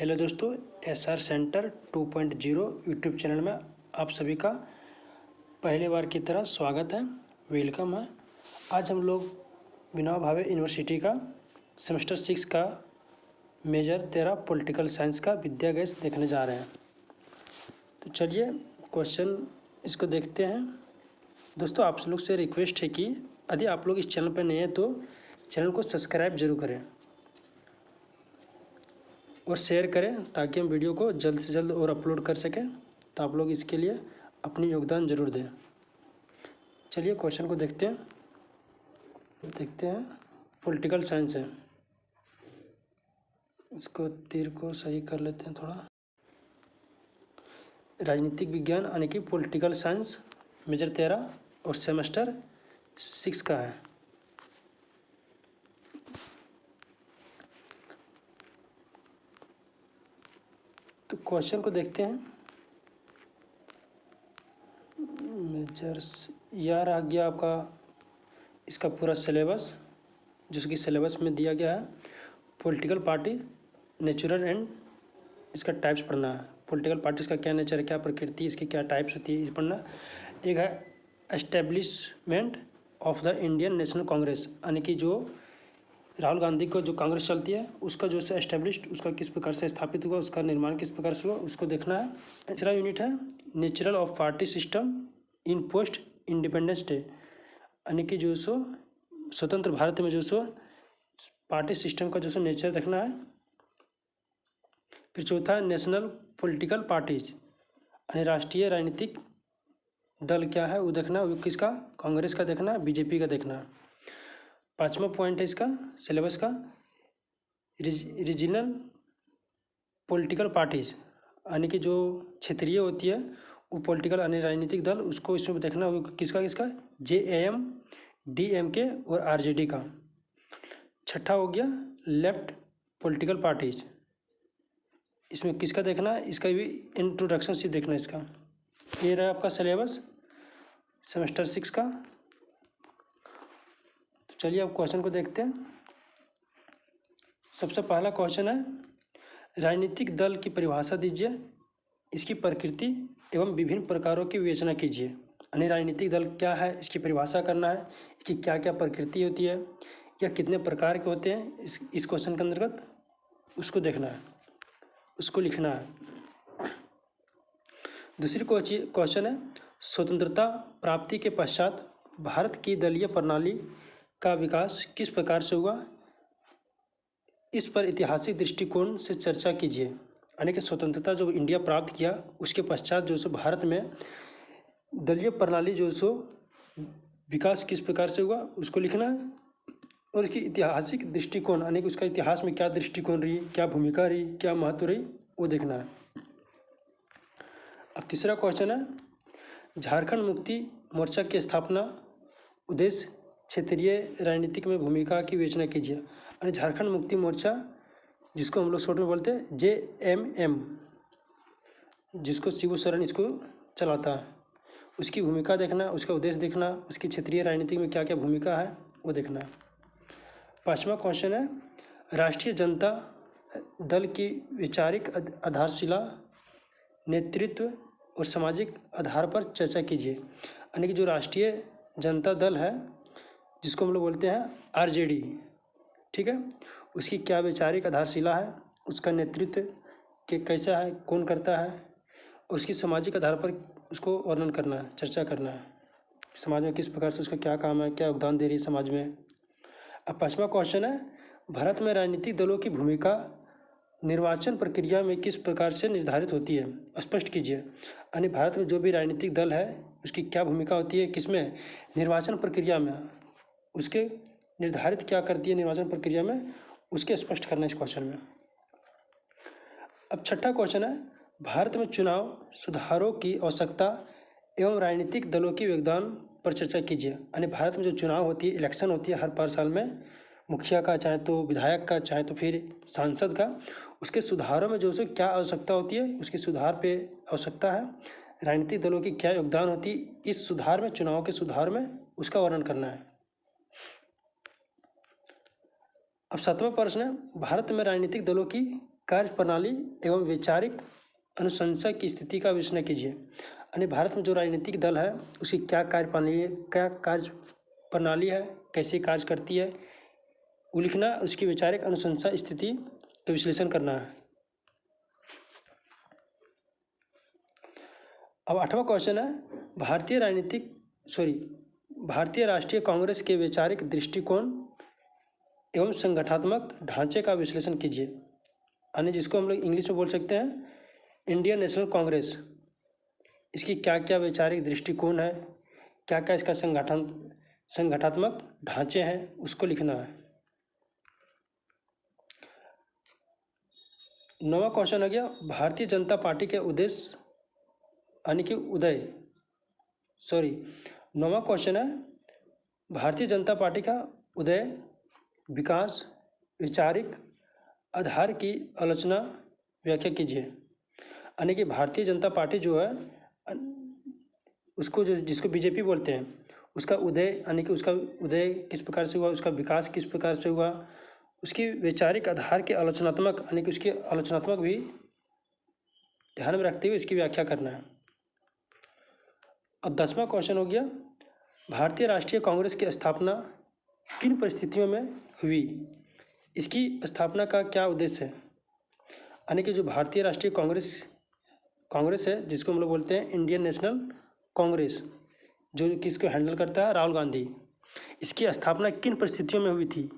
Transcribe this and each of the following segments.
Hello दोस्तों, SR centre 2.0 YouTube channel में आप सभी का पहली बार की तरह स्वागत है, वेलकम है। आज हम लोग विनोबा भावे यूनिवर्सिटी का सेमेस्टर 6 का मेजर 13 पॉलिटिकल साइंस का विद्या गैस देखने जा रहे हैं। तो चलिए क्वेश्चन इसको देखते हैं। दोस्तों, आप लोग से रिक्वेस्ट है कि यदि आप लोग इस चैनल पर नए हैं तो चैनल को सब्सक्राइब जरूर करें और शेयर करें ताकि हम वीडियो को जल्द से जल्द और अपलोड कर सकें। तो आप लोग इसके लिए अपनी योगदान ज़रूर दें। चलिए क्वेश्चन को देखते हैं। पॉलिटिकल साइंस है, इसको तीर को सही कर लेते हैं थोड़ा। राजनीतिक विज्ञान यानी कि पॉलिटिकल साइंस मेजर 13 और सेमेस्टर 6 का है। तो क्वेश्चन को देखते हैं। मेजर्स यार आ गया आपका इसका पूरा सिलेबस, जिसकी सिलेबस में दिया गया है पॉलिटिकल पार्टी नेचुरल एंड इसका टाइप्स पढ़ना है। पॉलिटिकल पार्टीज का क्या नेचर है, क्या प्रकृति, इसकी क्या टाइप्स होती है, इस पढ़ना। एक है establishment of the Indian national Congress, यानी कि जो राहुल गांधी को जो कांग्रेस चलती है उसका जो से एस्टेब्लिश्ड, उसका किस प्रकार से स्थापित हुआ, उसका निर्माण किस प्रकार से हुआ, उसको देखना है। तीसरा यूनिट है natural of party system in post independence day, यानी कि जो सो स्वतंत्र भारत में जो सो पार्टी सिस्टम का जो सो नेचर देखना है। फिर चौथा है नेशनल पॉलिटिकल पार्टीज, यानी राष्ट्रीय राजनीतिक दल क्या है वो देखना है। वो किसका, कांग्रेस का देखना है, बीजेपी का देखना है। पांचवा पॉइंट है इसका सिलेबस का रीजनल पॉलिटिकल पार्टीज, यानी कि जो क्षेत्रीय होती है वो पॉलिटिकल यानी राजनीतिक दल, उसको इसमें देखना है। किसका JAM, DMK और RJD का। छठा हो गया लेफ्ट पॉलिटिकल पार्टीज, इसमें किसका देखना है, इसका भी इंट्रोडक्शन से देखना है इसका। ये रहा आपका सिलेबस सेमेस्टर 6 का। तो चलिए अब क्वेश्चन को देखते हैं। सबसे पहला क्वेश्चन है राजनीतिक दल की परिभाषा दीजिए, इसकी प्रकृति एवं विभिन्न प्रकारों की विवेचना कीजिए। यानी राजनीतिक दल क्या है इसकी परिभाषा करना है, इसकी क्या क्या प्रकृति होती है या कितने प्रकार के होते हैं, इस क्वेश्चन के अंतर्गत उसको देखना है, उसको लिखना है। दूसरी क्वेश्चन है स्वतंत्रता प्राप्ति के पश्चात भारत की दलीय प्रणाली का विकास किस प्रकार से हुआ, इस पर ऐतिहासिक दृष्टिकोण से चर्चा कीजिए। यानी कि स्वतंत्रता जो इंडिया प्राप्त किया उसके पश्चात जो सो भारत में दलीय प्रणाली जो सो विकास किस प्रकार से हुआ उसको लिखना है। और इसकी ऐतिहासिक दृष्टिकोण यानी कि उसका इतिहास में क्या दृष्टिकोण रही, क्या भूमिका रही, क्या महत्व रही, वो देखना है। अब तीसरा क्वेश्चन है झारखंड मुक्ति मोर्चा की स्थापना उद्देश्य क्षेत्रीय राजनीतिक में भूमिका की विवेचना कीजिए। यानी झारखंड मुक्ति मोर्चा जिसको हम लोग शॉर्ट में बोलते हैं JMM, जिसको शिबू सोरेन इसको चलाता है, उसकी भूमिका देखना, उसका उद्देश्य देखना, उसकी क्षेत्रीय राजनीति में क्या क्या भूमिका है वो देखना है। पांचवा क्वेश्चन है राष्ट्रीय जनता दल की वैचारिक आधारशिला, नेतृत्व और सामाजिक आधार पर चर्चा कीजिए। यानी कि जो राष्ट्रीय जनता दल है जिसको हम लोग बोलते हैं RJD, ठीक है, उसकी क्या वैचारिक आधारशिला है, उसका नेतृत्व के कैसा है, कौन करता है, और उसकी सामाजिक आधार पर उसको वर्णन करना है, चर्चा करना है, समाज में किस प्रकार से उसका क्या काम है, क्या योगदान दे रही है समाज में। अब पांचवा क्वेश्चन है भारत में राजनीतिक दलों की भूमिका निर्वाचन प्रक्रिया में किस प्रकार से निर्धारित होती है, स्पष्ट कीजिए। यानी भारत में जो भी राजनीतिक दल है उसकी क्या भूमिका होती है, किसमें, निर्वाचन प्रक्रिया में, उसके निर्धारित क्या करती है निर्वाचन प्रक्रिया में, उसके स्पष्ट करना इस क्वेश्चन में। अब छठा क्वेश्चन है भारत में चुनाव सुधारों की आवश्यकता एवं राजनीतिक दलों के योगदान पर चर्चा कीजिए। यानी भारत में जो चुनाव होती है, इलेक्शन होती है हर 5 साल में, मुखिया का चाहे तो विधायक का चाहे तो फिर सांसद का, उसके सुधारों में जो सो क्या आवश्यकता होती है, उसके सुधार पे आवश्यकता है, राजनीतिक दलों की क्या योगदान होती है इस सुधार में, चुनाव के सुधार में, उसका वर्णन करना है। अब 7वां प्रश्न है भारत में राजनीतिक दलों की कार्यप्रणाली एवं वैचारिक अनुशंसा की स्थिति का विश्लेषण कीजिए। यानी भारत में जो राजनीतिक दल है उसकी क्या कार्यप्रणाली है, कैसे कार्य करती है, वो लिखना, उसकी वैचारिक अनुशंसा स्थिति का विश्लेषण करना है। अब 8वां क्वेश्चन है, भारतीय राष्ट्रीय कांग्रेस के वैचारिक दृष्टिकोण एवं संगठनात्मक ढांचे का विश्लेषण कीजिए। यानी जिसको हम लोग इंग्लिश में बोल सकते हैं इंडियन नेशनल कांग्रेस, इसकी क्या क्या वैचारिक दृष्टिकोण है, क्या क्या इसका संगठनात्मक ढांचे हैं, उसको लिखना है। 9वां क्वेश्चन आ गया, भारतीय जनता पार्टी के उद्देश्य यानी कि 9वां क्वेश्चन है, भारतीय जनता पार्टी का उदय, विकास, वैचारिक आधार की आलोचना व्याख्या कीजिए। यानी कि भारतीय जनता पार्टी जो है उसको जिसको बीजेपी बोलते हैं, उसका उदय यानी कि उसका उदय किस प्रकार से हुआ, उसका विकास किस प्रकार से हुआ, उसकी वैचारिक आधार के आलोचनात्मक यानी कि उसकी आलोचनात्मक भी ध्यान में रखते हुए इसकी व्याख्या करना है। अब 10वां क्वेश्चन हो गया, भारतीय राष्ट्रीय कांग्रेस की स्थापना किन परिस्थितियों में हुई, इसकी स्थापना का क्या उद्देश्य है। यानी कि जो भारतीय राष्ट्रीय कांग्रेस है, जिसको हम लोग बोलते हैं इंडियन नेशनल कांग्रेस, जो किसको हैंडल करता है, राहुल गांधी, इसकी स्थापना किन परिस्थितियों में हुई थी,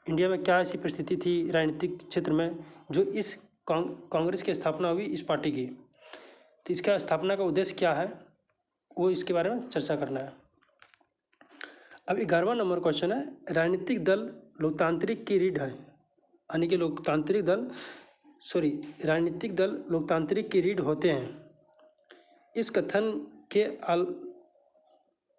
इंडिया में क्या ऐसी परिस्थिति थी राजनीतिक क्षेत्र में जो इस कांग्रेस की स्थापना हुई इस पार्टी की, तो इसका स्थापना का उद्देश्य क्या है, वो इसके बारे में चर्चा करना है। अब 11वां नंबर क्वेश्चन है, राजनीतिक दल लोकतांत्रिक की रीढ़ है। यानी कि राजनीतिक दल लोकतांत्रिक की रीढ़ होते हैं, इस कथन के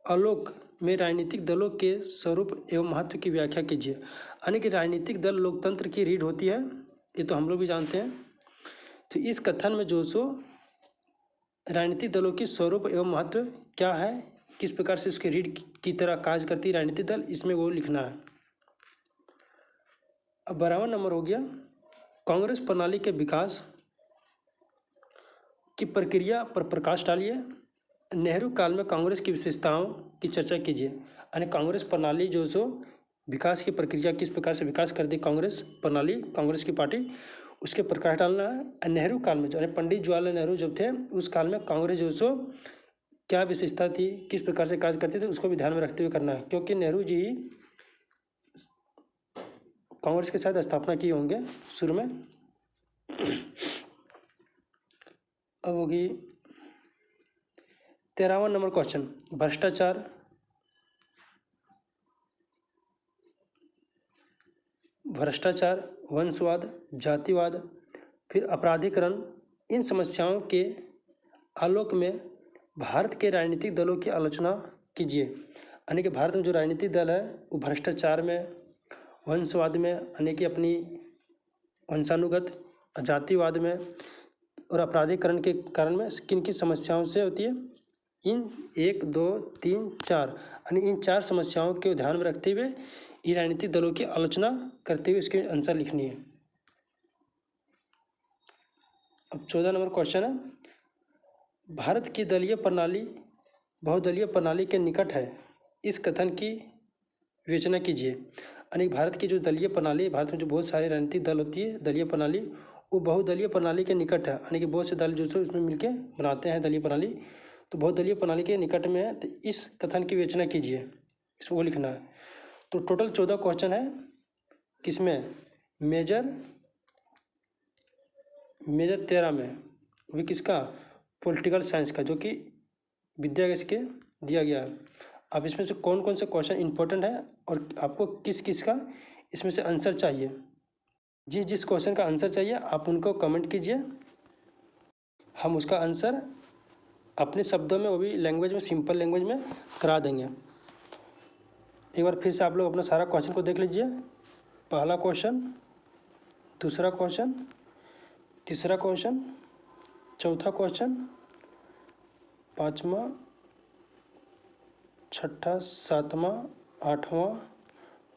आलोक में राजनीतिक दलों के स्वरूप एवं महत्व की व्याख्या कीजिए। यानी कि राजनीतिक दल लोकतंत्र की रीढ़ होती है, ये तो हम लोग भी जानते हैं। तो इस कथन में जो राजनीतिक दलों की स्वरूप एवं महत्व क्या है, किस प्रकार से उसके रीढ़ की तरह कार्य करती है राजनीतिक दल, इसमें वो लिखना है। अब 12वां नंबर हो गया, कांग्रेस प्रणाली के विकास की प्रक्रिया पर प्रकाश डालिए। नेहरू काल में कांग्रेस की विशेषताओं की चर्चा कीजिए। यानी कांग्रेस प्रणाली जो विकास की प्रक्रिया किस प्रकार से विकास करती कांग्रेस प्रणाली, कांग्रेस की पार्टी, उसके प्रकाश डालना है। नेहरू काल में जो पंडित जवाहरलाल नेहरू जब थे उस काल में कांग्रेस जो क्या विशेषता थी, किस प्रकार से कार्य करते थे, उसको भी ध्यान में रखते हुए करना है, क्योंकि नेहरू जी कांग्रेस के साथ स्थापना किए होंगे शुरू में। अब होगी 13वां नंबर क्वेश्चन, भ्रष्टाचार, वंशवाद, जातिवाद, फिर अपराधीकरण, इन समस्याओं के आलोक में भारत के राजनीतिक दलों की आलोचना कीजिए। यानी कि भारत में जो राजनीतिक दल है वो भ्रष्टाचार में, वंशवाद में यानी कि अपनी वंशानुगत, जातिवाद में और अपराधीकरण के कारण में किन किन समस्याओं से होती है, इन 1 2 3 4 यानी इन 4 समस्याओं के ध्यान में रखते हुए ये राजनीतिक दलों की आलोचना करते हुए इसके आंसर लिखनी है। अब 14 नंबर क्वेश्चन है, भारत की दलीय प्रणाली बहुदलीय प्रणाली के निकट है, इस कथन की विवेचना कीजिए। यानी भारत की जो दलीय प्रणाली, भारत में जो बहुत सारे राजनीतिक दल होती है दलीय प्रणाली, वो बहुदलीय प्रणाली के निकट है। यानी कि बहुत से दल जो इसमें मिलके बनाते हैं दलीय प्रणाली, तो बहुदलीय प्रणाली के निकट में है, तो इस कथन की विवेचना कीजिए, इसको वो लिखना है। तो टोटल 14 क्वेश्चन है, किसमें, मेजर 13 में, भी किसका, पॉलिटिकल साइंस का, जो कि विद्या के इसके दिया गया है। अब इसमें से कौन कौन से क्वेश्चन इंपॉर्टेंट है और आपको किस किस का इसमें से आंसर चाहिए, जिस जिस क्वेश्चन का आंसर चाहिए आप उनको कमेंट कीजिए, हम उसका आंसर अपने शब्दों में, वो भी लैंग्वेज में, सिंपल लैंग्वेज में करा देंगे। एक बार फिर से आप लोग अपना सारा क्वेश्चन को देख लीजिए। पहला क्वेश्चन, दूसरा क्वेश्चन, तीसरा क्वेश्चन, चौथा क्वेश्चन, 5वां, 6वां, 7वां, 8वां,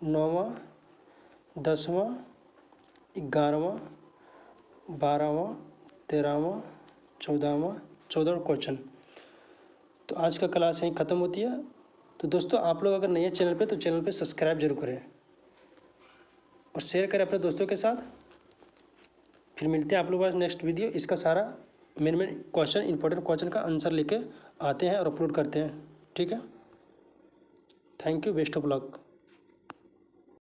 9वां, 10वां, 11वां, 12वां 13वां 14वां क्वेश्चन। तो आज का क्लास यहीं ख़त्म होती है। तो दोस्तों आप लोग अगर नए हैं चैनल पे तो चैनल पे सब्सक्राइब जरूर करें और शेयर करें अपने दोस्तों के साथ। फिर मिलते हैं आप लोगों के पास नेक्स्ट वीडियो। इसका सारा मेन क्वेश्चन, इंपॉर्टेंट क्वेश्चन का आंसर लेके आते हैं और अपलोड करते हैं। ठीक है, thank you, best of luck.